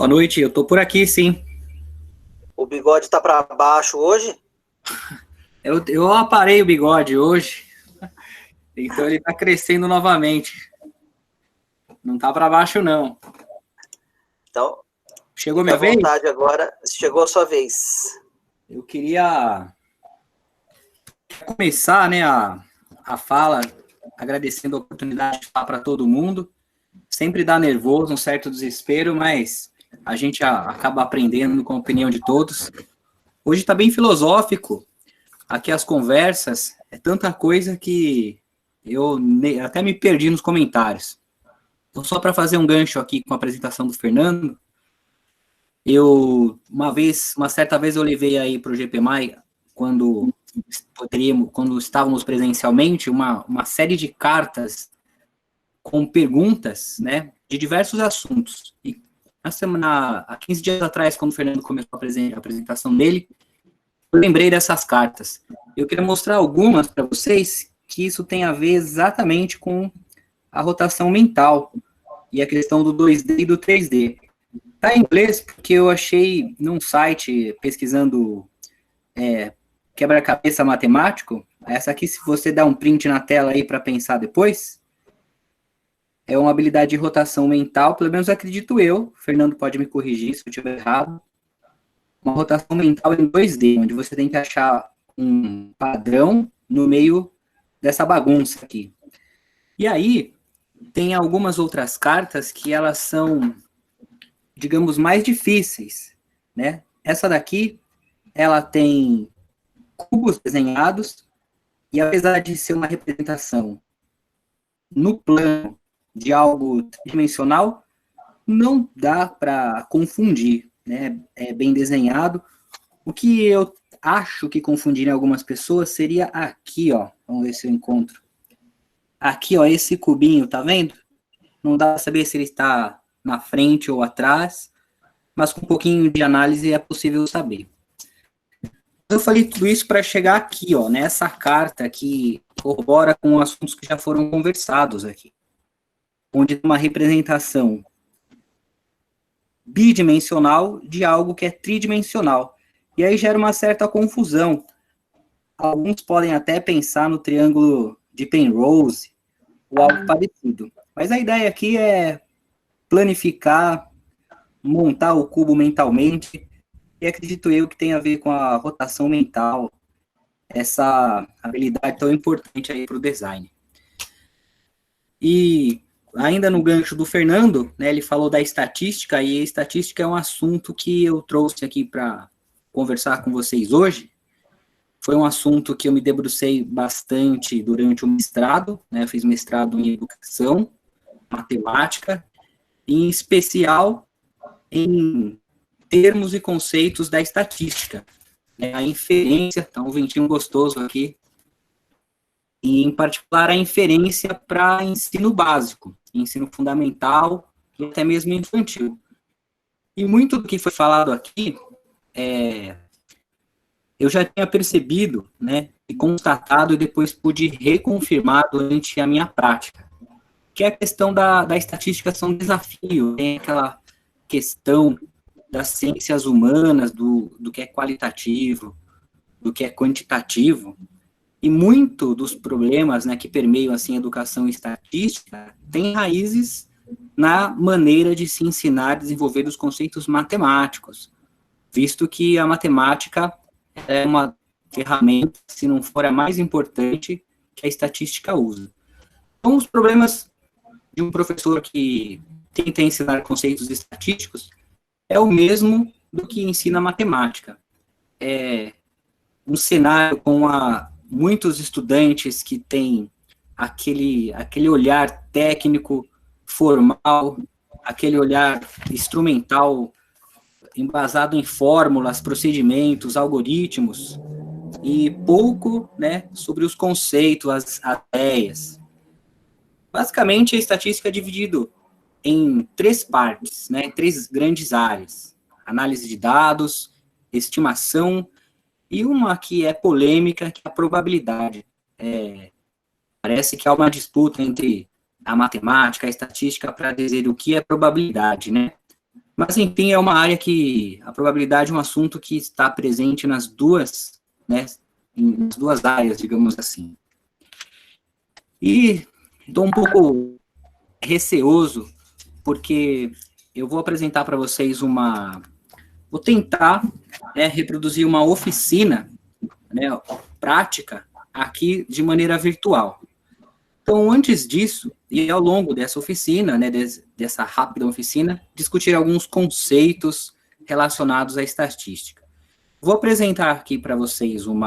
Boa noite, eu tô por aqui, sim. O bigode tá para baixo hoje? Eu aparei o bigode hoje, então ele tá crescendo novamente. Não tá para baixo, não. Então, Chegou fica minha à vez? vontade agora. Chegou a sua vez. Eu queria começar, né, a fala agradecendo a oportunidade de falar para todo mundo. Sempre dá nervoso, um certo desespero, mas a gente acaba aprendendo com a opinião de todos. Hoje tá bem filosófico. Aqui as conversas, é tanta coisa que eu até me perdi nos comentários. Então, só para fazer um gancho aqui com a apresentação do Fernando, uma certa vez eu levei aí para o GPMI, quando estávamos presencialmente, uma série de cartas com perguntas, né, de diversos assuntos. E há 15 dias atrás, quando o Fernando começou a apresentação dele, eu lembrei dessas cartas. Eu queria mostrar algumas para vocês, que isso tem a ver exatamente com a rotação mental e a questão do 2D e do 3D. Tá em inglês porque eu achei num site pesquisando quebra-cabeça matemático. Essa aqui, se você dá um print na tela aí para pensar depois, é uma habilidade de rotação mental, pelo menos acredito eu. O Fernando pode me corrigir se eu estiver errado. Uma rotação mental em 2D, onde você tem que achar um padrão no meio dessa bagunça aqui. E aí, tem algumas outras cartas que elas são, digamos, mais difíceis, né? Essa daqui, ela tem cubos desenhados, e apesar de ser uma representação no plano de algo tridimensional, não dá para confundir, né? É bem desenhado. O que eu acho que confundiria algumas pessoas seria aqui, ó. Vamos ver se eu encontro. Aqui, ó, esse cubinho, tá vendo? Não dá para saber se ele está na frente ou atrás, mas com um pouquinho de análise é possível saber. Eu falei tudo isso para chegar aqui, ó, nessa carta que corrobora com assuntos que já foram conversados aqui, onde tem uma representação bidimensional de algo que é tridimensional. E aí gera uma certa confusão. Alguns podem até pensar no triângulo de Penrose ou algo parecido. Mas a ideia aqui é planificar, montar o cubo mentalmente, e acredito eu que tem a ver com a rotação mental, essa habilidade tão importante aí para o design. E ainda no gancho do Fernando, né, ele falou da estatística, e a estatística é um assunto que eu trouxe aqui para conversar com vocês hoje. Foi um assunto que eu me debrucei bastante durante o mestrado, né, eu fiz mestrado em educação, matemática, em especial em termos e conceitos da estatística, né, a inferência, tá um ventinho gostoso aqui, e em particular a inferência para ensino básico, ensino fundamental e até mesmo infantil. E muito do que foi falado aqui, eu já tinha percebido, né, e constatado, e depois pude reconfirmar durante a minha prática, que é a questão da estatística ser um desafio, tem aquela questão das ciências humanas, do que é qualitativo, do que é quantitativo, e muito dos problemas, né, que permeiam assim, a educação estatística tem raízes na maneira de se ensinar e desenvolver os conceitos matemáticos, visto que a matemática é uma ferramenta, se não for a mais importante, que a estatística usa. Então, os problemas de um professor que tenta ensinar conceitos estatísticos é o mesmo do que ensina matemática. É um cenário com muitos estudantes que têm aquele olhar técnico, formal, aquele olhar instrumental, embasado em fórmulas, procedimentos, algoritmos, e pouco, né, sobre os conceitos, as ideias. Basicamente, a estatística é dividida em três partes, né, três grandes áreas: análise de dados, estimação, e uma que é polêmica, que é a probabilidade. Parece que há uma disputa entre a matemática e a estatística para dizer o que é probabilidade, né? Mas, enfim, é uma área que a probabilidade é um assunto que está presente nas duas, né, nas duas áreas, digamos assim. E estou um pouco receoso, porque eu vou apresentar para vocês vou tentar, né, reproduzir uma oficina, né, prática aqui de maneira virtual. Então, antes disso, e ao longo dessa oficina, né, dessa rápida oficina, discutir alguns conceitos relacionados à estatística. Vou apresentar aqui para vocês um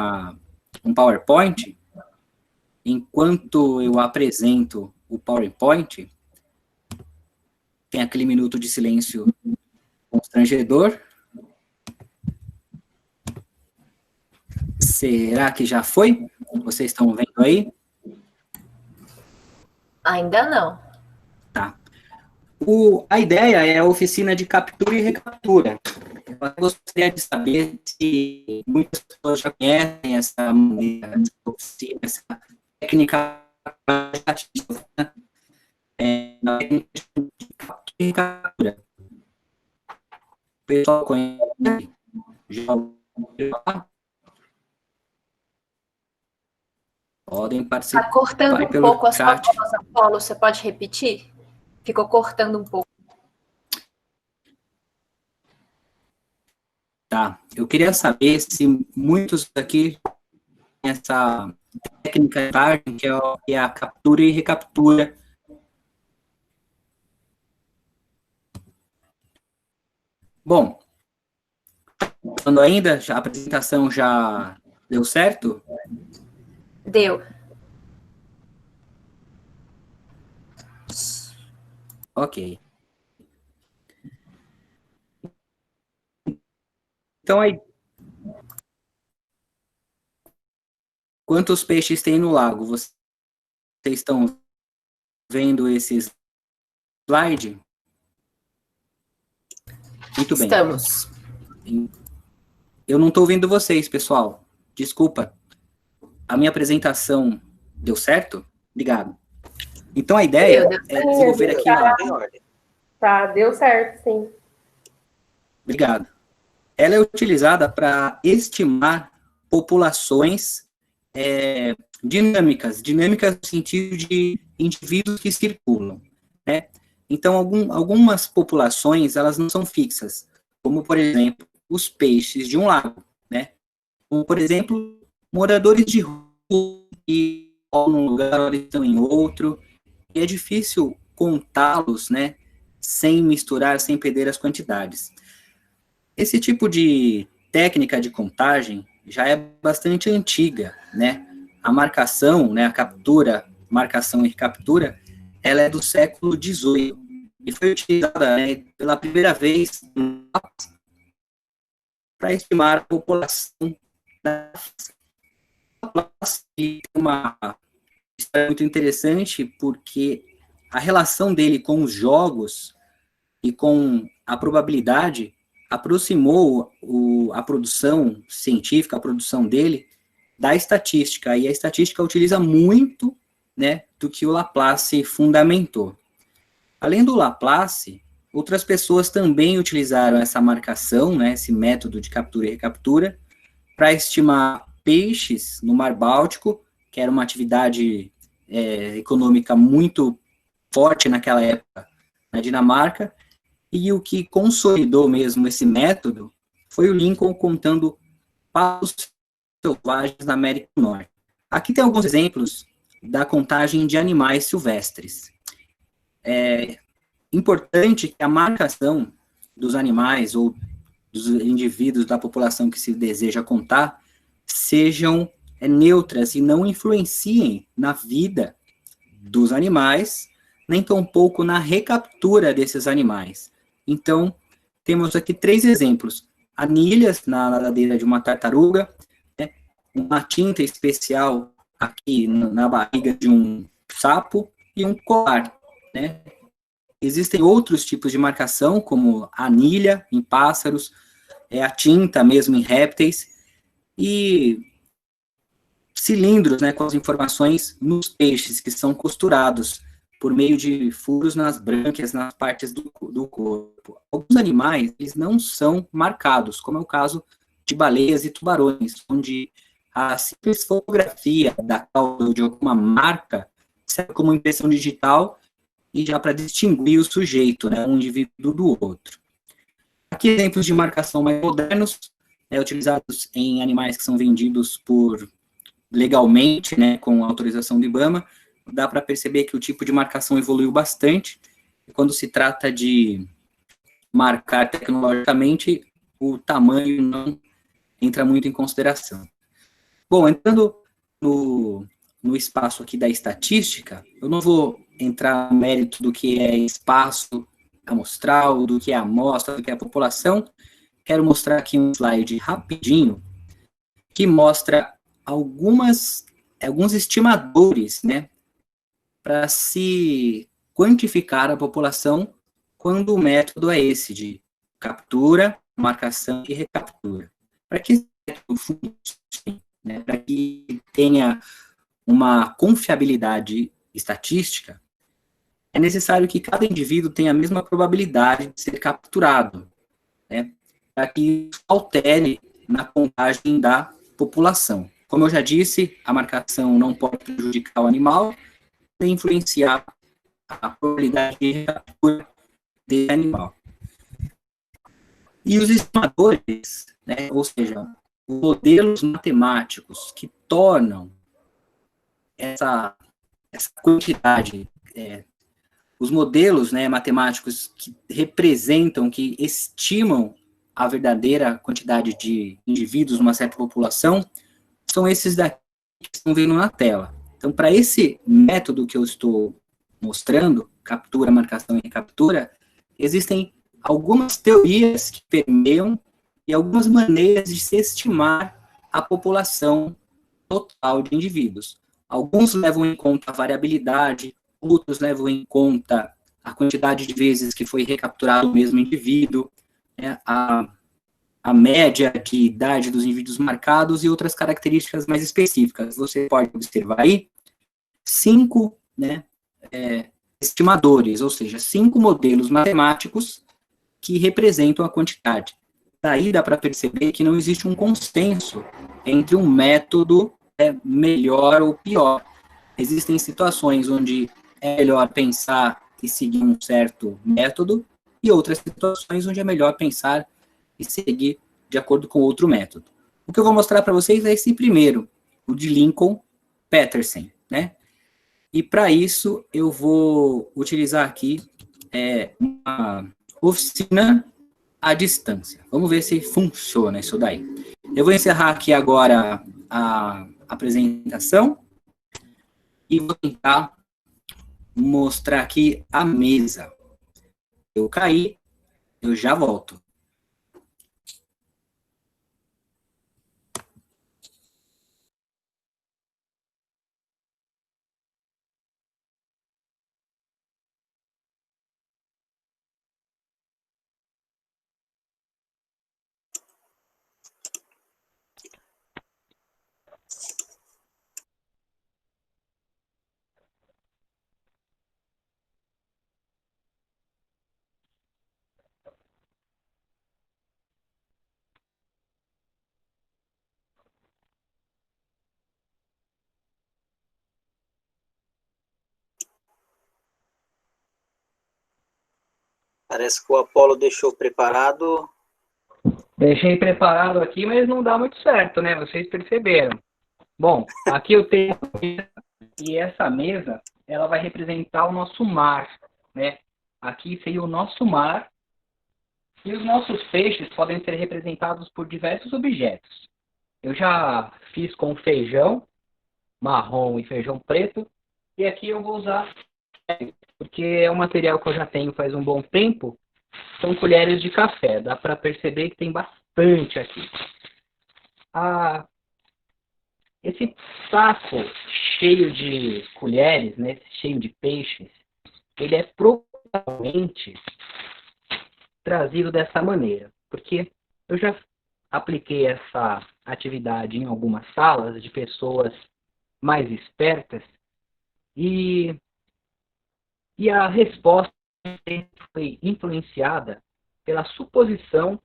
PowerPoint. Enquanto eu apresento o PowerPoint, tem aquele minuto de silêncio constrangedor. Será que já foi? Vocês estão vendo aí? Ainda não. Tá. A ideia é a oficina de captura e recaptura. Eu gostaria de saber se muitas pessoas já conhecem essa maneira de oficina, essa técnica estatística, na técnica de captura e recaptura. O pessoal conhece? Já ouviu falar? Podem participar. Está cortando um pouco a sua voz, Apolo. Você pode repetir? Ficou cortando um pouco. Tá. Eu queria saber se muitos aqui têm essa técnica que é a captura e recaptura. Bom, falando ainda, a apresentação já deu certo? Deu. Ok. Então, aí, quantos peixes tem no lago? Vocês estão vendo esse slide? Muito bem. Estamos. Eu não estou vendo vocês, pessoal. Desculpa. A minha apresentação deu certo? Obrigado. Então, a ideia é desenvolver aqui... Tá, deu certo, sim. Obrigado. Ela é utilizada para estimar populações dinâmicas no sentido de indivíduos que circulam, né? Então, algumas populações, elas não são fixas, como, por exemplo, os peixes de um lago, né? Como, por exemplo, moradores de rua que estão num lugar, ou estão em outro, e é difícil contá-los, né, sem misturar, sem perder as quantidades. Esse tipo de técnica de contagem já é bastante antiga, né? A marcação, né, a captura, marcação e recaptura, ela é do século XVIII e foi utilizada, né, pela primeira vez para estimar a população da uma história muito interessante, porque a relação dele com os jogos e com a probabilidade aproximou a produção científica, a produção dele, da estatística, e a estatística utiliza muito, né, do que o Laplace fundamentou. Além do Laplace, outras pessoas também utilizaram essa marcação, né, esse método de captura e recaptura, para estimar peixes no Mar Báltico, que era uma atividade econômica muito forte naquela época na Dinamarca, e o que consolidou mesmo esse método foi o Lincoln contando passos selvagens na América do Norte. Aqui tem alguns exemplos da contagem de animais silvestres. É importante que a marcação dos animais ou dos indivíduos da população que se deseja contar sejam neutras e não influenciem na vida dos animais, nem tampouco na recaptura desses animais. Então, temos aqui 3 exemplos. Anilhas na nadadeira de uma tartaruga, né, uma tinta especial aqui na barriga de um sapo e um colar, né? Existem outros tipos de marcação, como a anilha em pássaros, a tinta mesmo em répteis, e cilindros, né, com as informações nos peixes, que são costurados por meio de furos nas brânquias, nas partes do corpo. Alguns animais, eles não são marcados, como é o caso de baleias e tubarões, onde a simples fotografia da cauda ou de alguma marca serve como impressão digital e já para distinguir o sujeito, né, um indivíduo do outro. Aqui exemplos de marcação mais modernos, utilizados em animais que são vendidos legalmente, né, com autorização do IBAMA. Dá para perceber que o tipo de marcação evoluiu bastante. Quando se trata de marcar tecnologicamente, o tamanho não entra muito em consideração. Bom, entrando no espaço aqui da estatística, eu não vou entrar no mérito do que é espaço amostral, do que é amostra, do que é a população. Quero mostrar aqui um slide rapidinho que mostra alguns estimadores, né, para se quantificar a população quando o método é esse de captura, marcação e recaptura. Para que esse método funcione, né, para que tenha uma confiabilidade estatística, é necessário que cada indivíduo tenha a mesma probabilidade de ser capturado, né, para que isso altere na contagem da população. Como eu já disse, a marcação não pode prejudicar o animal, nem influenciar a probabilidade de captura desse animal. E os estimadores, né, ou seja, os modelos matemáticos que tornam essa quantidade, os modelos, né, matemáticos que representam, que estimam a verdadeira quantidade de indivíduos numa certa população, são esses daqui que estão vendo na tela. Então, para esse método que eu estou mostrando, captura, marcação e recaptura, existem algumas teorias que permeiam e algumas maneiras de se estimar a população total de indivíduos. Alguns levam em conta a variabilidade, outros levam em conta a quantidade de vezes que foi recapturado o mesmo indivíduo, né, a média de idade dos indivíduos marcados e outras características mais específicas. Você pode observar aí 5, né, estimadores, ou seja, 5 modelos matemáticos que representam a quantidade. Daí dá para perceber que não existe um consenso entre um método melhor ou pior. Existem situações onde é melhor pensar e seguir um certo método, e outras situações onde é melhor pensar e seguir de acordo com outro método. O que eu vou mostrar para vocês é esse primeiro, o de Lincoln-Petersen, né? E para isso eu vou utilizar aqui uma oficina à distância. Vamos ver se funciona isso daí. Eu vou encerrar aqui agora a apresentação e vou tentar mostrar aqui a mesa. Eu caí, eu já volto. Parece que o Apolo deixou preparado. Deixei preparado aqui, mas não dá muito certo, né? Vocês perceberam. Bom, aqui eu tenho e essa mesa, ela vai representar o nosso mar, né? Aqui seria o nosso mar e os nossos peixes podem ser representados por diversos objetos. Eu já fiz com feijão marrom e feijão preto e aqui eu vou usar, porque é um material que eu já tenho faz um bom tempo, são colheres de café. Dá para perceber que tem bastante aqui. Esse saco cheio de colheres, né, cheio de peixes, ele é provavelmente trazido dessa maneira, porque eu já apliquei essa atividade em algumas salas de pessoas mais espertas e E a resposta foi influenciada pela suposição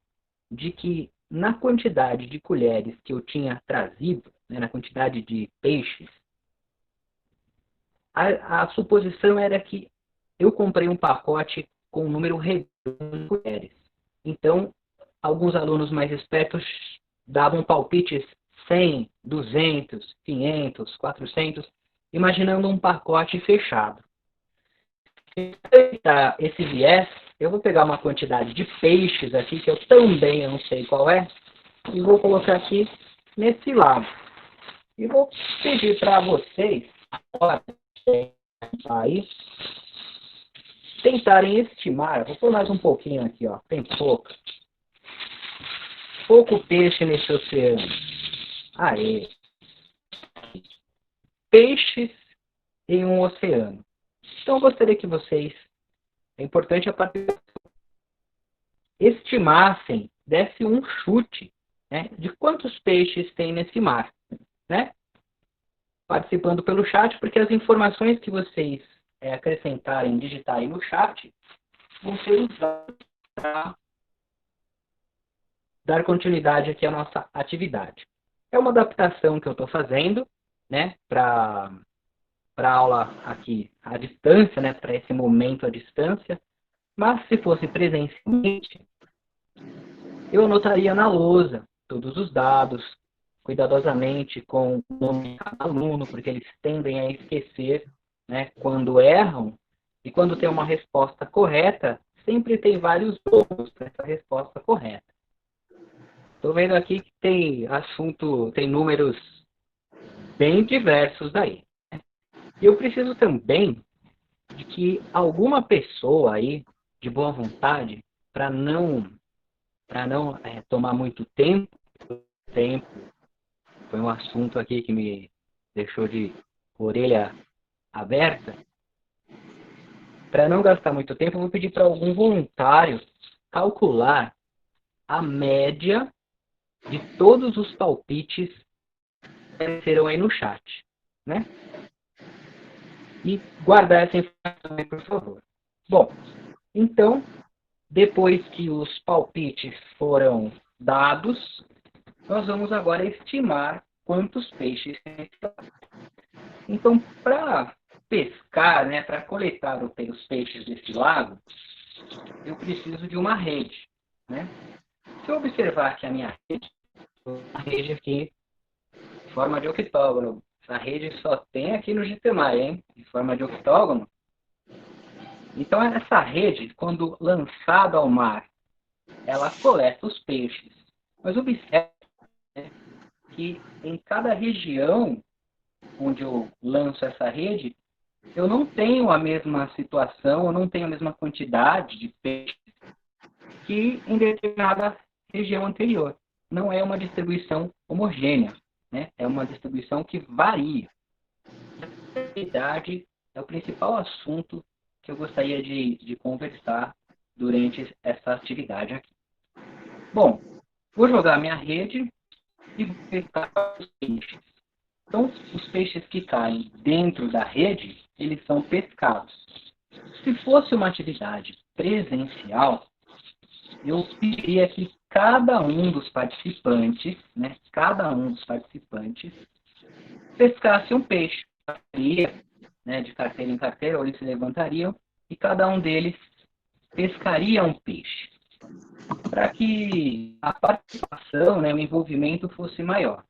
de que na quantidade de colheres que eu tinha trazido, né, na quantidade de peixes, a suposição era que eu comprei um pacote com um número redondo de colheres. Então, alguns alunos mais espertos davam palpites 100, 200, 500, 400, imaginando um pacote fechado. Para evitar esse viés, eu vou pegar uma quantidade de peixes aqui, que eu também não sei qual é, e vou colocar aqui nesse lado. E vou pedir para vocês, agora, aí, tentarem estimar. Vou pôr mais um pouquinho aqui, ó, tem pouco peixe nesse oceano. Aê! Peixes em um oceano. Então, eu gostaria que vocês, é importante a partir estimassem, desse um chute, né, de quantos peixes tem nesse mar, né? Participando pelo chat, porque as informações que vocês acrescentarem, digitarem no chat, vão ser usadas para dar continuidade aqui à nossa atividade. É uma adaptação que eu estou fazendo, né, para a aula aqui à distância, né, para esse momento à distância, mas se fosse presencialmente, eu anotaria na lousa todos os dados, cuidadosamente com o nome de cada aluno, porque eles tendem a esquecer, né, quando erram, e quando tem uma resposta correta, sempre tem vários outros para essa resposta correta. Estou vendo aqui que tem números bem diversos daí. E eu preciso também de que alguma pessoa aí, de boa vontade, para não tomar muito tempo, foi um assunto aqui que me deixou de orelha aberta. Para não gastar muito tempo, eu vou pedir para algum voluntário calcular a média de todos os palpites que aparecerão aí no chat, né? E guardar essa informação aí, por favor. Bom, então, depois que os palpites foram dados, nós vamos agora estimar quantos peixes tem. Então, para pescar, né, para coletar os peixes desse lago, eu preciso de uma rede, né? Se eu observar que a minha rede aqui, em forma de octógono, essa rede só tem aqui no GTMI, hein? Em forma de octógono. Então, essa rede, quando lançada ao mar, ela coleta os peixes. Mas observe, né, que em cada região onde eu lanço essa rede, eu não tenho a mesma situação, eu não tenho a mesma quantidade de peixes que em determinada região anterior. Não é uma distribuição homogênea, né? É uma distribuição que varia. A atividade é o principal assunto que eu gostaria de conversar durante essa atividade aqui. Bom, vou jogar minha rede e vou pescar os peixes. Então, os peixes que caem dentro da rede, eles são pescados. Se fosse uma atividade presencial, eu pediria que cada um dos participantes, né, pescasse um peixe. Né, de carteira em carteira, ou eles se levantariam, e cada um deles pescaria um peixe. Para que a participação, né, o envolvimento fosse maior.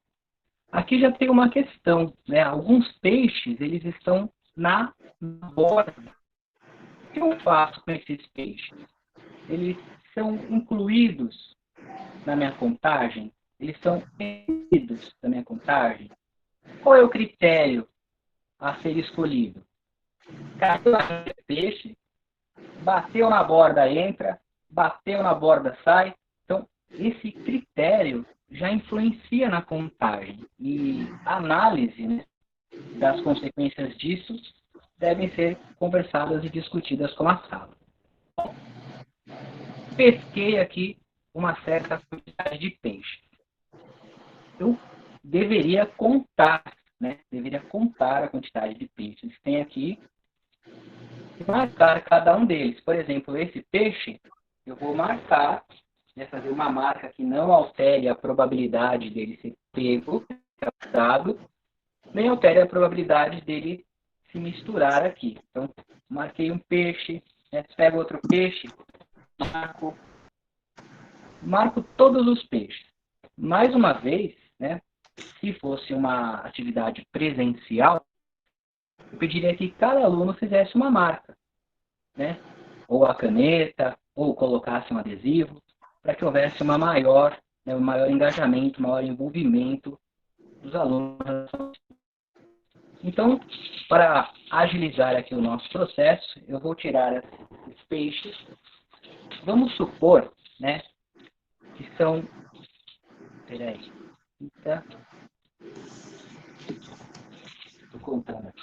Aqui já tem uma questão, né? Alguns peixes, eles estão na borda. O que eu faço com esses peixes? Eles são incluídos na minha contagem? Eles são excluídos da minha contagem? Qual é o critério a ser escolhido? Caiu na peixe, bateu na borda, entra, bateu na borda, sai. Então, esse critério já influencia na contagem. E a análise, né, das consequências disso devem ser conversadas e discutidas com a sala. Pesquei aqui uma certa quantidade de peixe. Eu deveria contar, né? Deveria contar a quantidade de peixes que tem aqui marcar cada um deles. Por exemplo, esse peixe, eu vou marcar, né, fazer uma marca que não altere a probabilidade dele ser pego, captado, nem altere a probabilidade dele se misturar aqui. Então, marquei um peixe, né, pego outro peixe, marco todos os peixes. Mais uma vez, né, se fosse uma atividade presencial, eu pediria que cada aluno fizesse uma marca, né? Ou a caneta, ou colocasse um adesivo, para que houvesse uma maior, né, um maior engajamento, um maior envolvimento dos alunos. Então, para agilizar aqui o nosso processo, eu vou tirar esses peixes. Vamos supor, né, que são... Peraí. Estou contando aqui.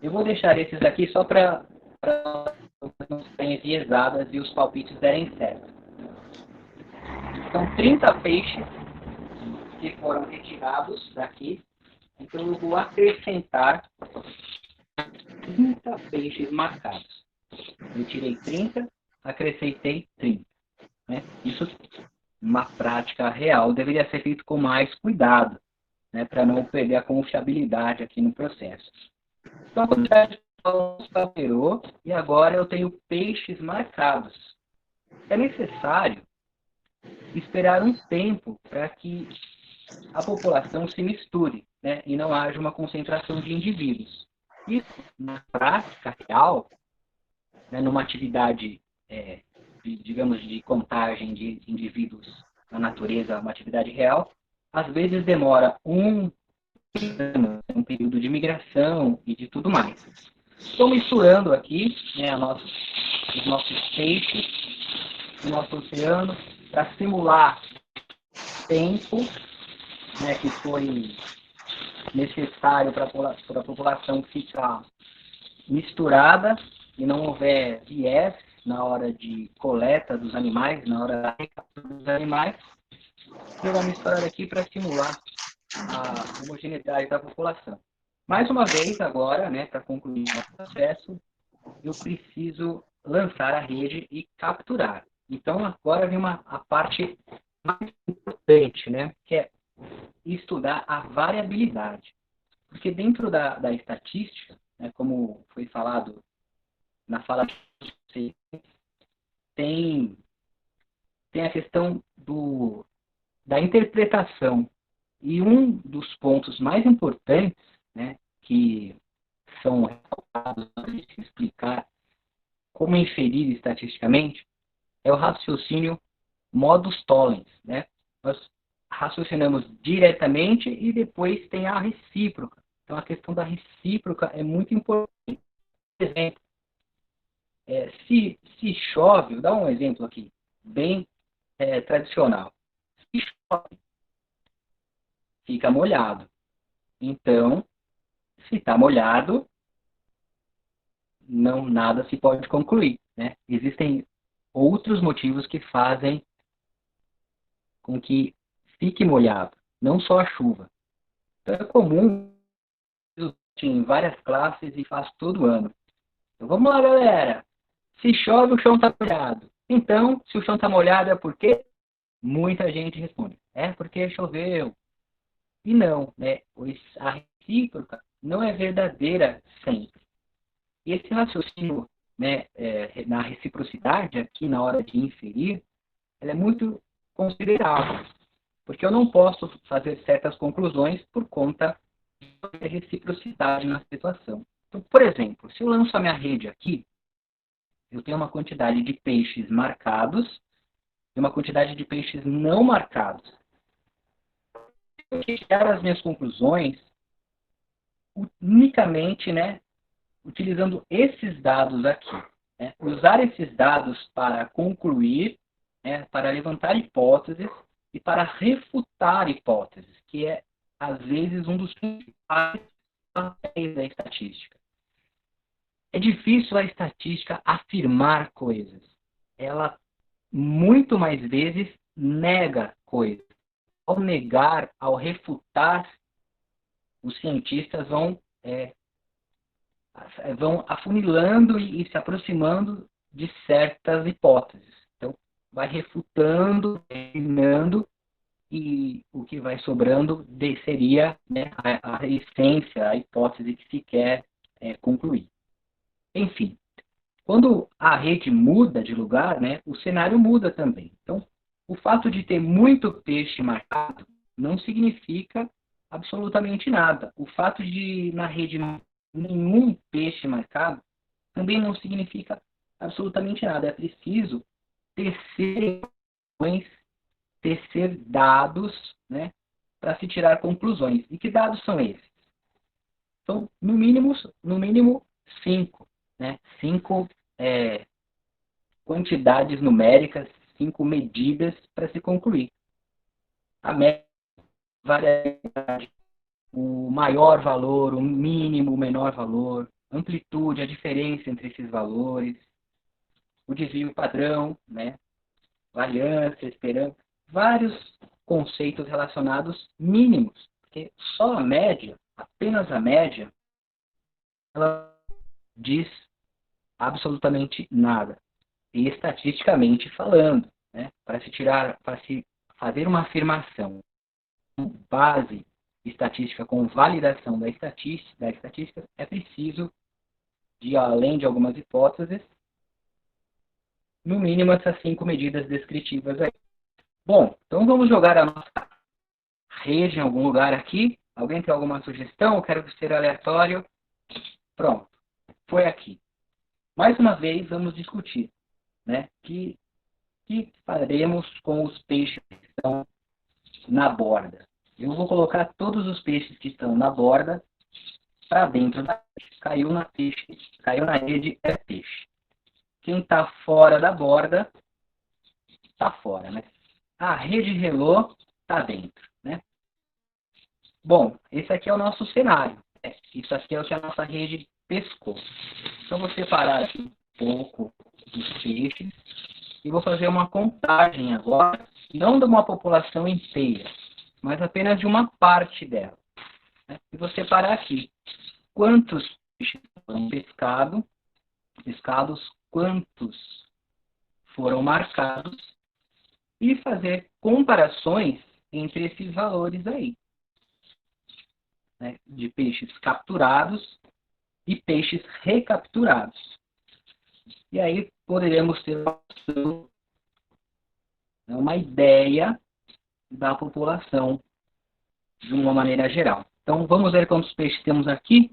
Eu vou deixar esses aqui só para não serem enviesadas e os palpites derem certo. São 30 peixes que foram retirados daqui. Então eu vou acrescentar 30 peixes marcados. Eu tirei 30, acrescentei 30. Né? Isso, uma prática real, deveria ser feito com mais cuidado, né, para não perder a confiabilidade aqui no processo. Então, a quantidade de alunos alterou e agora eu tenho peixes marcados. É necessário esperar um tempo para que a população se misture, né, e não haja uma concentração de indivíduos. Isso, na prática real, né, numa atividade, digamos, de contagem de indivíduos na natureza, uma atividade real, às vezes demora um período de migração e de tudo mais. Estou misturando aqui, né, os nossos peixes, o nosso oceano, para simular tempo, né, que foi necessário para a população ficar misturada e não houver viés na hora de coleta dos animais, na hora da recaptura dos animais. Eu vou misturar aqui para simular a homogeneidade da população. Mais uma vez, agora, né, para concluir o processo, eu preciso lançar a rede e capturar. Então, agora vem a parte mais importante, né, que é estudar a variabilidade. Porque dentro da estatística, né, como foi falado na fala de vocês, tem a questão da interpretação. E um dos pontos mais importantes, né, que são ressaltados para explicar como inferir estatisticamente, é o raciocínio modus tollens, né? Nós raciocinamos diretamente e depois tem a recíproca. Então, a questão da recíproca é muito importante. Por exemplo, se chove, vou dar um exemplo aqui, bem tradicional. Se chove, fica molhado. Então, se está molhado, nada se pode concluir, né? Existem outros motivos que fazem com que fique molhado, não só a chuva. Então, é comum em várias classes e faz todo ano. Então, vamos lá, galera. Se chove, o chão está molhado. Então, se o chão está molhado, é porque muita gente responde. É porque choveu. E não, né? A recíproca não é verdadeira sempre. E esse raciocínio, né, na reciprocidade, aqui na hora de inferir, ela é muito considerável. Porque eu não posso fazer certas conclusões por conta da reciprocidade na situação. Então, por exemplo, se eu lanço a minha rede aqui, eu tenho uma quantidade de peixes marcados e uma quantidade de peixes não marcados. Eu tirar as minhas conclusões unicamente, né, utilizando esses dados aqui. Né? Usar esses dados para concluir, né, para levantar hipóteses e para refutar hipóteses, que é, às vezes, um dos principais papéis da estatística. É difícil a estatística afirmar coisas. Ela, muito mais vezes, nega coisas. Ao negar, ao refutar, os cientistas vão vão afunilando e se aproximando de certas hipóteses. Então, vai refutando, eliminando, e o que vai sobrando seria, né, a essência, a hipótese que se quer concluir. Enfim, quando a rede muda de lugar, né, o cenário muda também. Então, o fato de ter muito peixe marcado não significa absolutamente nada. O fato de na rede nenhum peixe marcado também não significa absolutamente nada. É preciso tecer dados, né, para se tirar conclusões. E que dados são esses? São, no mínimo 5. Né? 5 quantidades numéricas, 5 medidas para se concluir. A média, variabilidade, o maior valor, o mínimo, o menor valor, amplitude, a diferença entre esses valores, o desvio padrão, né? Variância, esperança, vários conceitos relacionados mínimos, porque só a média, apenas a média, ela diz absolutamente nada. E estatisticamente falando, né? Para se fazer uma afirmação com base estatística, com validação da estatística, é preciso, além de algumas hipóteses, no mínimo essas 5 medidas descritivas aí. Bom, então vamos jogar a nossa rede em algum lugar aqui. Alguém tem alguma sugestão? Eu quero ser aleatório. Pronto, foi aqui. Mais uma vez, vamos discutir, né? Que faremos com os peixes que estão na borda? Eu vou colocar todos os peixes que estão na borda para dentro da rede. Caiu na rede, é peixe. Quem está fora da borda, está fora, né? A rede relou, está dentro, né? Bom, esse aqui é o nosso cenário. Isso aqui é o que a nossa rede pescou. Então, vou separar aqui um pouco dos peixes e vou fazer uma contagem agora, não de uma população inteira, mas apenas de uma parte dela. Né? E vou separar aqui quantos peixes foram pescados, quantos foram marcados, e fazer comparações entre esses valores aí, né? De peixes capturados e peixes recapturados. E aí poderemos ter uma ideia da população de uma maneira geral. Então, vamos ver quantos peixes temos aqui.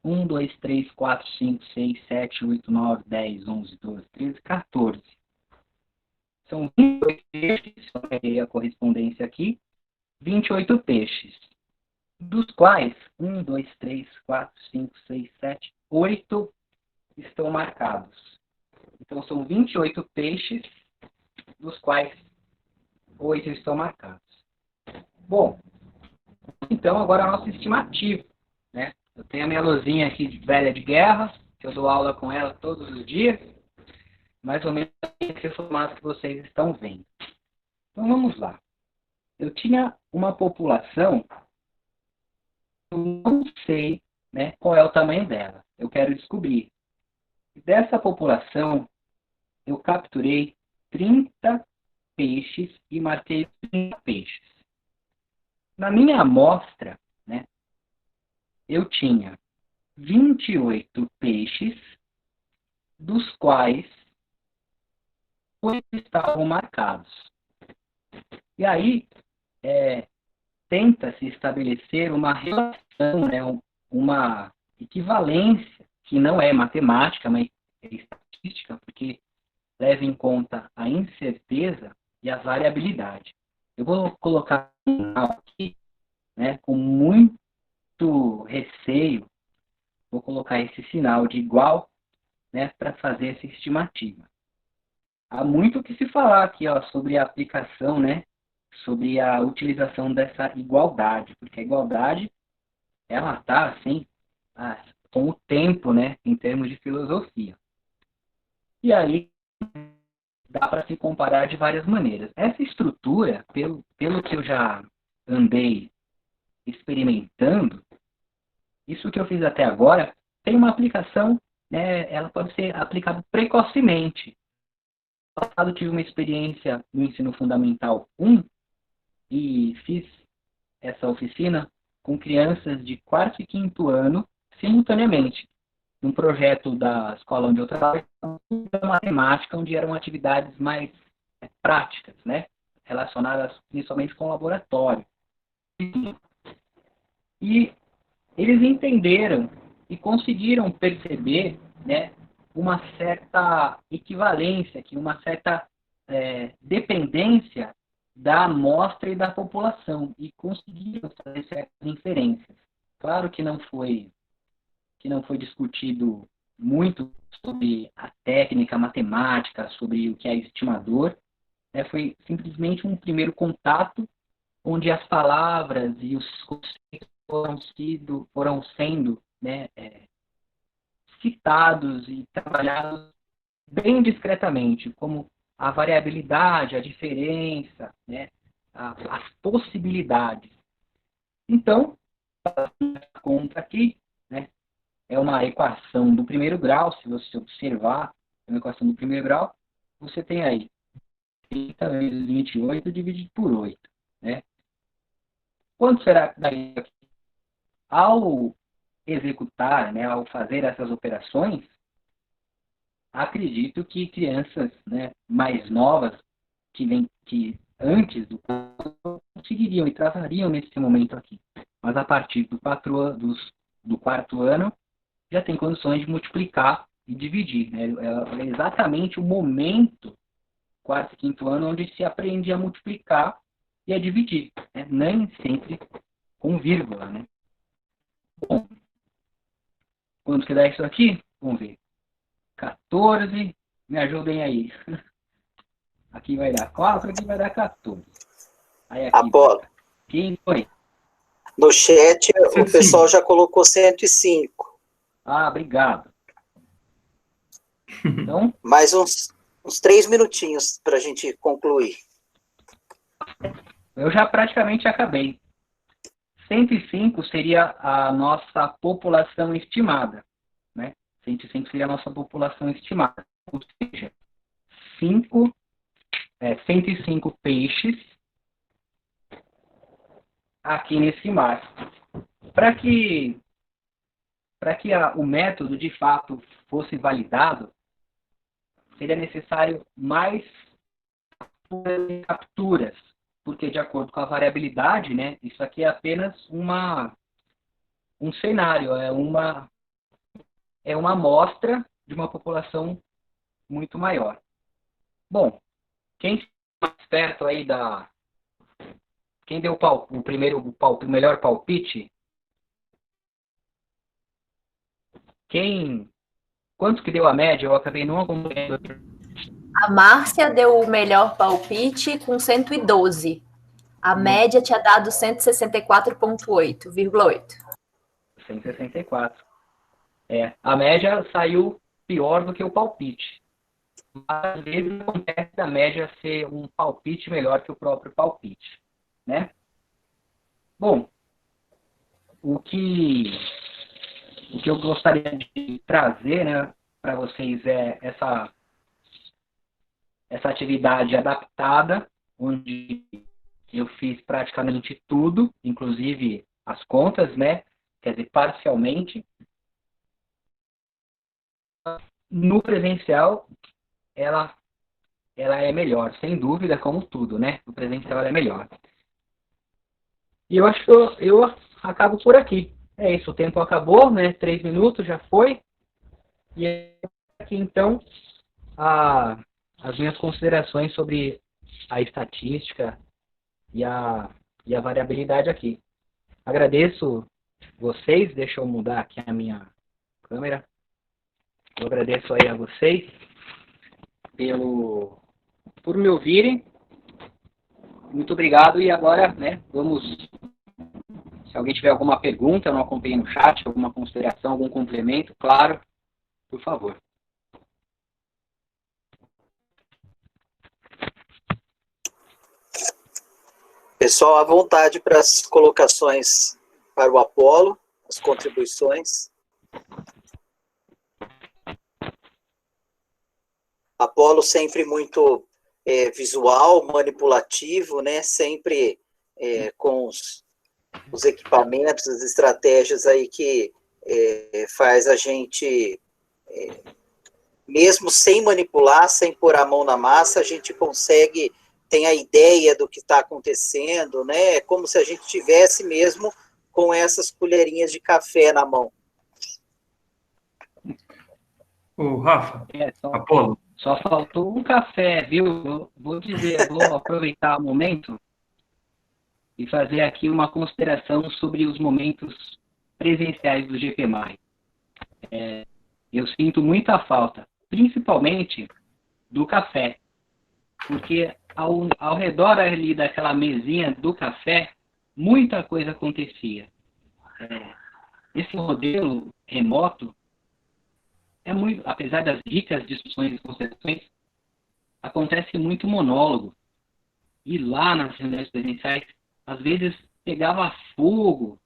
1, 2, 3, 4, 5, 6, 7, 8, 9, 10, 11, 12, 13, 14. São 28 peixes, eu peguei a correspondência aqui. 28 peixes, dos quais 1, 2, 3, 4, 5, 6, 7, 8 estão marcados. Então, são 28 peixes, dos quais 8 estão marcados. Bom, então agora a nossa estimativa, né? Eu tenho a minha luzinha aqui de velha de guerra, que eu dou aula com ela todos os dias, mais ou menos esse formato que vocês estão vendo. Então vamos lá. Eu tinha uma população, eu não sei, né, qual é o tamanho dela. Eu quero descobrir. Dessa população, eu capturei 30 peixes e marquei 30 peixes. Na minha amostra, né, eu tinha 28 peixes, dos quais 8 estavam marcados. E aí, tenta-se estabelecer uma relação, né, uma equivalência, que não é matemática, mas é estatística, porque leva em conta a incerteza e a variabilidade. Eu vou colocar aqui, né, com muito receio, vou colocar esse sinal de igual, né, para fazer essa estimativa. Há muito o que se falar aqui, ó, sobre a aplicação, né, sobre a utilização dessa igualdade, porque a igualdade, ela está, assim, com o tempo, né, em termos de filosofia. E aí, dá para se comparar de várias maneiras. Essa estrutura, pelo que eu já andei experimentando, isso que eu fiz até agora tem uma aplicação, né, ela pode ser aplicada precocemente. No passado, tive uma experiência no ensino fundamental 1 e fiz essa oficina com crianças de quarto e quinto ano simultaneamente. Um projeto da escola onde eu trabalho, da matemática, onde eram atividades mais práticas, né, relacionadas principalmente com o laboratório. E eles entenderam e conseguiram perceber, né, uma certa equivalência, aqui, uma certa dependência da amostra e da população, e conseguiram fazer certas inferências. Claro que não foi discutido muito sobre a técnica matemática, sobre o que é estimador, né, foi simplesmente um primeiro contato onde as palavras e os conceitos foram sendo, né, citados e trabalhados bem discretamente, como a variabilidade, a diferença, né, as possibilidades. Então, a conta aqui, né, é uma equação do primeiro grau. Se você observar uma equação do primeiro grau, você tem aí 30 vezes 28 dividido por 8. Né? Quanto será que daí? Ao executar, né, ao fazer essas operações, acredito que crianças, né, mais novas, que antes do conseguiriam e travariam nesse momento aqui. Mas a partir do quarto ano, já tem condições de multiplicar e dividir. Né? É exatamente o momento, quarto e quinto ano, onde se aprende a multiplicar e a dividir. Né? Nem sempre com vírgula. Né? Bom, quanto que dá isso aqui? Vamos ver. 14. Me ajudem aí. Aqui vai dar 4, aqui vai dar 14. Aí aqui Apolo. Quem foi? No chat, 105. o pessoal já colocou 105. Ah, obrigado. Então, Mais uns 3 minutinhos para a gente concluir. eu já praticamente acabei. 105 seria a nossa população estimada. Né? 105 seria a nossa população estimada. Ou seja, 105 peixes aqui nesse mar. Para que o método de fato fosse validado, seria necessário mais capturas, porque de acordo com a variabilidade, né, isso aqui é apenas um cenário, é uma amostra de uma população muito maior. Bom, quem está mais perto aí quem deu o melhor palpite? Quanto que deu a média? Eu acabei não acompanhando. A Márcia deu o melhor palpite com 112. A média tinha dado 164,8. 164. A média saiu pior do que o palpite. Mas, às vezes acontece a média ser um palpite melhor que o próprio palpite. Né? Bom, o que eu gostaria de trazer, né, para vocês é essa atividade adaptada, onde eu fiz praticamente tudo, inclusive as contas, né, quer dizer, parcialmente. No presencial, ela é melhor, sem dúvida, como tudo, né? No presencial ela é melhor. E eu acho que eu acabo por aqui. É isso, o tempo acabou, né? 3 minutos já foi. E aqui, então, as minhas considerações sobre a estatística e a variabilidade aqui. Agradeço vocês, deixa eu mudar aqui a minha câmera. Eu agradeço aí a vocês por me ouvirem. Muito obrigado. E agora, né, se alguém tiver alguma pergunta, eu não acompanhei no chat, alguma consideração, algum complemento, claro, por favor. Pessoal, à vontade para as colocações para o Apolo, as contribuições. Apolo sempre muito visual, manipulativo, né? Sempre com os equipamentos, as estratégias aí que faz a gente, mesmo sem manipular, sem pôr a mão na massa, a gente consegue ter a ideia do que está acontecendo, né? É como se a gente tivesse mesmo com essas colherinhas de café na mão. Ô, Rafa, Apolo. Só faltou um café, viu? Vou aproveitar o momento e fazer aqui uma consideração sobre os momentos presenciais do GPMAI. Eu sinto muita falta, principalmente do café, porque ao redor ali daquela mesinha do café, muita coisa acontecia. Esse modelo remoto apesar das ricas discussões e considerações, acontece muito monólogo. E lá nas reuniões presenciais, às vezes pegava fogo,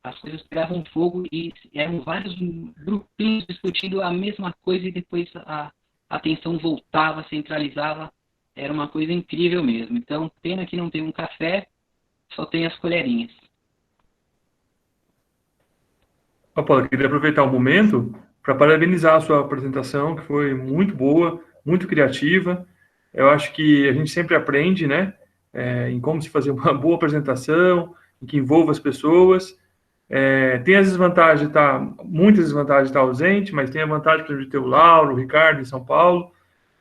as coisas pegavam fogo e eram vários grupinhos discutindo a mesma coisa e depois a atenção voltava, centralizava. Era uma coisa incrível mesmo. Então, pena que não tem um café, só tem as colherinhas. Apolo, eu queria aproveitar o momento para parabenizar a sua apresentação, que foi muito boa, muito criativa. Eu acho que a gente sempre aprende, né, em como se fazer uma boa apresentação, em que envolva as pessoas. Tem as desvantagens, muitas desvantagens de estar ausente, mas tem a vantagem, por exemplo, de ter o Lauro, o Ricardo em São Paulo.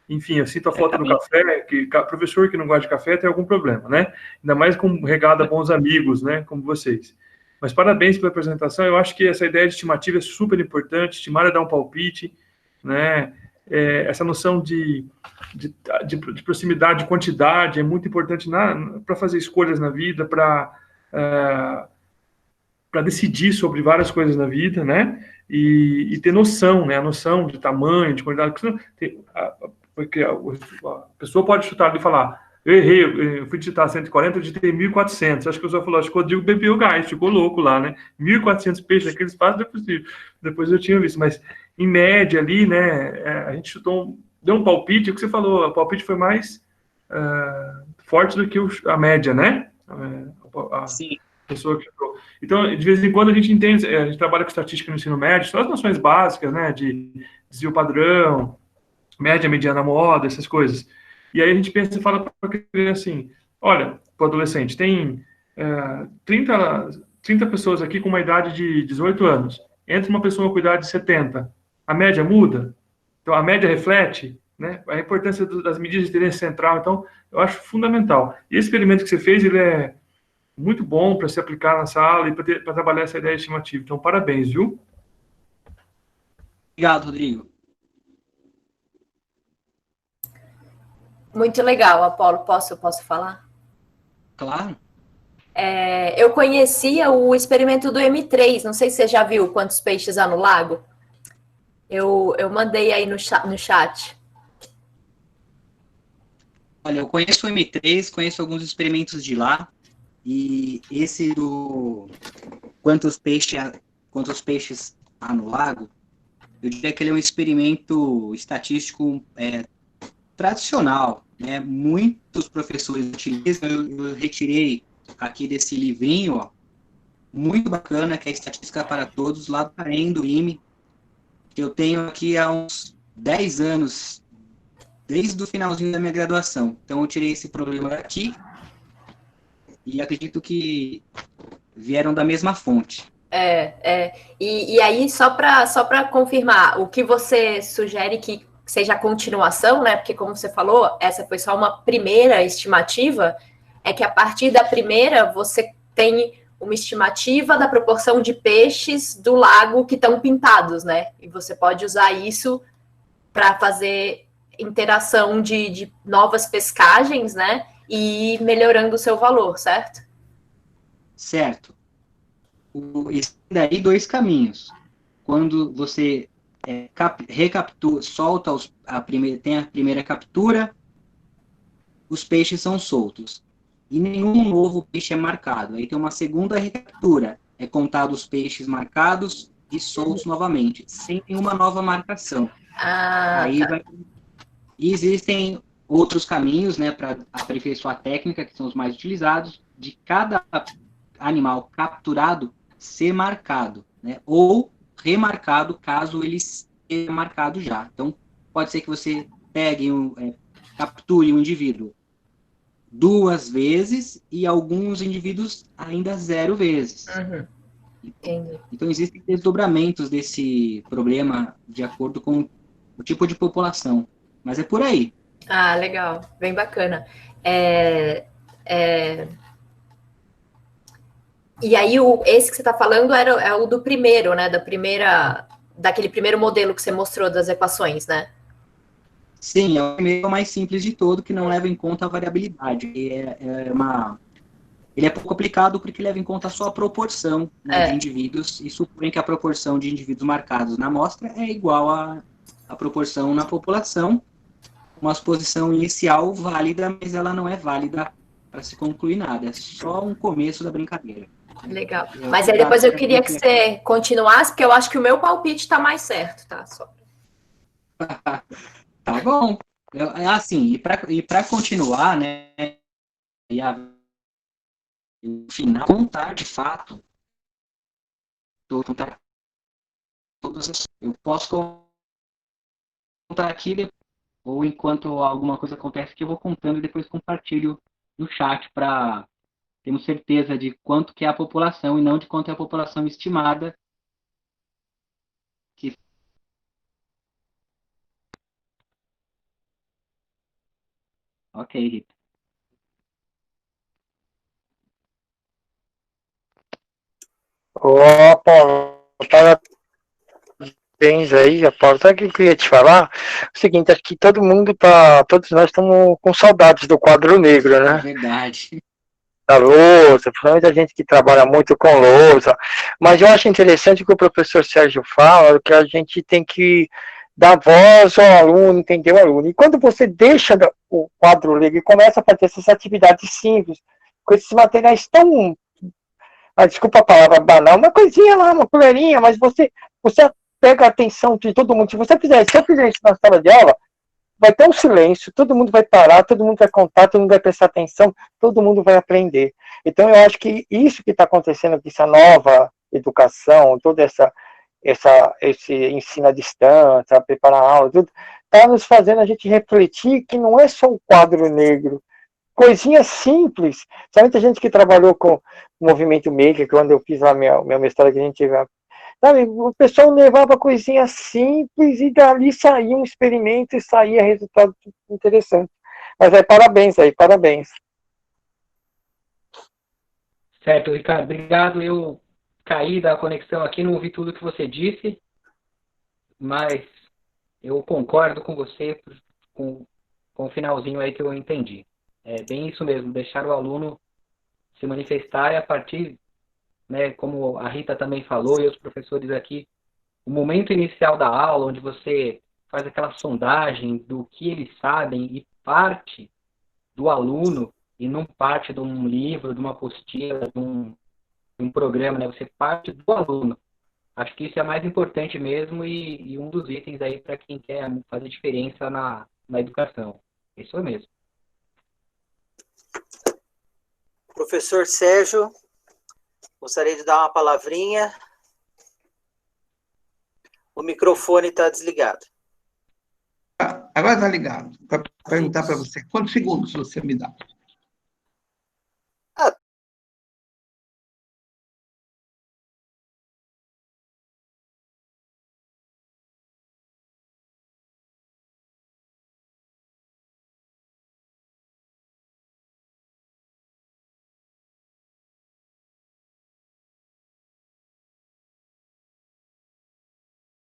Enfim, eu sinto a falta do café, que professor que não gosta de café tem algum problema, né? Ainda mais com regado a bons amigos, né, como vocês. Mas parabéns pela apresentação. Eu acho que essa ideia de estimativa é super importante. Estimar é dar um palpite, né? Essa noção de proximidade, de quantidade é muito importante para fazer escolhas na vida, para decidir sobre várias coisas na vida, né? E ter noção, né? A noção de tamanho, de quantidade. Porque a pessoa pode chutar ali e falar: eu errei, eu fui digitar 140, eu digitei 1.400. Acho que o senhor falou, acho que o Rodrigo bebeu o gás, ficou louco lá, né? 1.400 peixes naquele espaço, não é possível. Depois eu tinha visto, mas em média ali, né, a gente chutou, deu um palpite, o que você falou, o palpite foi mais forte do que a média, né? Sim. Pessoa que chutou. Então, de vez em quando a gente entende, a gente trabalha com estatística no ensino médio, são as noções básicas, né, de desvio padrão, média, mediana, moda, essas coisas. E aí a gente pensa e fala para a criança assim, olha, para o adolescente, tem 30 pessoas aqui com uma idade de 18 anos. Entra uma pessoa com idade de 70. A média muda? Então, a média reflete, né, a importância das medidas de interesse central. Então, eu acho fundamental. E esse experimento que você fez, ele é muito bom para se aplicar na sala e para trabalhar essa ideia estimativa. Então, parabéns, viu? Obrigado, Rodrigo. Muito legal, Apolo. Posso falar? Claro. Eu conhecia o experimento do M3. Não sei se você já viu quantos peixes há no lago. Eu mandei aí no chat. Olha, eu conheço o M3, conheço alguns experimentos de lá. E esse do quantos peixes há no lago, eu diria que ele é um experimento estatístico tradicional, né? Muitos professores utilizam. Eu retirei aqui desse livrinho, ó, muito bacana, que é Estatística para Todos, lá do Parem, do IME, que eu tenho aqui há uns 10 anos, desde o finalzinho da minha graduação. Então eu tirei esse problema daqui e acredito que vieram da mesma fonte. E aí, só para confirmar, o que você sugere que seja a continuação, né? Porque, como você falou, essa foi só uma primeira estimativa, é que a partir da primeira você tem uma estimativa da proporção de peixes do lago que estão pintados, né? E você pode usar isso para fazer interação de novas pescagens, né? E ir melhorando o seu valor, certo? Certo. Existem daí dois caminhos. Quando você recaptura, solta tem a primeira captura, os peixes são soltos. E nenhum novo peixe é marcado. Aí tem uma segunda recaptura. É contado os peixes marcados e soltos novamente, sem nenhuma nova marcação. Aí tá. E existem outros caminhos, né, para aperfeiçoar a técnica, que são os mais utilizados, de cada animal capturado ser marcado, né, ou remarcado caso ele seja marcado já. Então, pode ser que você pegue, capture um indivíduo 2 vezes e alguns indivíduos ainda 0 vezes. Uhum. Entendi. Então, existem desdobramentos desse problema de acordo com o tipo de população. Mas é por aí. Ah, legal. Bem bacana. E aí, esse que você está falando é o do primeiro, né? Daquele primeiro modelo que você mostrou das equações, né? Sim, é o primeiro mais simples de todo, que não leva em conta a variabilidade. Ele é pouco aplicado porque leva em conta só a proporção, né, de indivíduos, e supõe que a proporção de indivíduos marcados na amostra é igual à proporção na população, uma suposição inicial válida, mas ela não é válida para se concluir nada, é só um começo da brincadeira. Legal. Mas aí depois eu queria que você continuasse, porque eu acho que o meu palpite está mais certo, tá? Só. Tá bom. Assim, e para continuar, né, e no final, contar de fato, contar todas, eu posso contar aqui, ou enquanto alguma coisa acontece que eu vou contando e depois compartilho no chat para termos certeza de quanto que é a população e não de quanto é a população estimada. Ok, Rita. Opa, parabéns aí, Apolo. Sabe o que eu queria te falar? O seguinte, acho que todos nós estamos com saudades do quadro negro, né? É verdade. Da lousa, principalmente a gente que trabalha muito com lousa. Mas eu acho interessante o que o professor Sérgio fala, que a gente tem que dar voz ao aluno, entender o aluno. E quando você deixa o quadro negro e começa a fazer essas atividades simples, com esses materiais tão, desculpa a palavra banal, uma coisinha lá, uma colherinha, mas você pega a atenção de todo mundo. Se eu fizer isso na sala de aula, vai ter um silêncio, todo mundo vai parar, todo mundo vai contar, todo mundo vai prestar atenção, todo mundo vai aprender. Então, eu acho que isso que está acontecendo aqui, essa nova educação, todo esse ensino à distância, preparar a aula, tudo, está nos fazendo a gente refletir que não é só um quadro negro, coisinhas simples. Sabe, a gente que trabalhou com o movimento maker, quando eu fiz lá meu mestrado, que a gente teve, sabe, o pessoal levava coisinhas simples e dali saía um experimento e saía resultado interessante. Mas parabéns aí, parabéns. Certo, Ricardo, obrigado. Eu caí da conexão aqui, não ouvi tudo que você disse, mas eu concordo com você com o finalzinho aí que eu entendi. É bem isso mesmo, deixar o aluno se manifestar e a partir, né, como a Rita também falou e os professores aqui, o momento inicial da aula, onde você faz aquela sondagem do que eles sabem e parte do aluno e não parte de um livro, de uma apostila, de um programa, né? Você parte do aluno. Acho que isso é mais importante mesmo e um dos itens aí para quem quer fazer diferença na educação. Isso é mesmo. Professor Sérgio, gostaria de dar uma palavrinha. O microfone está desligado. Agora está ligado. Para perguntar para você, quantos segundos você me dá?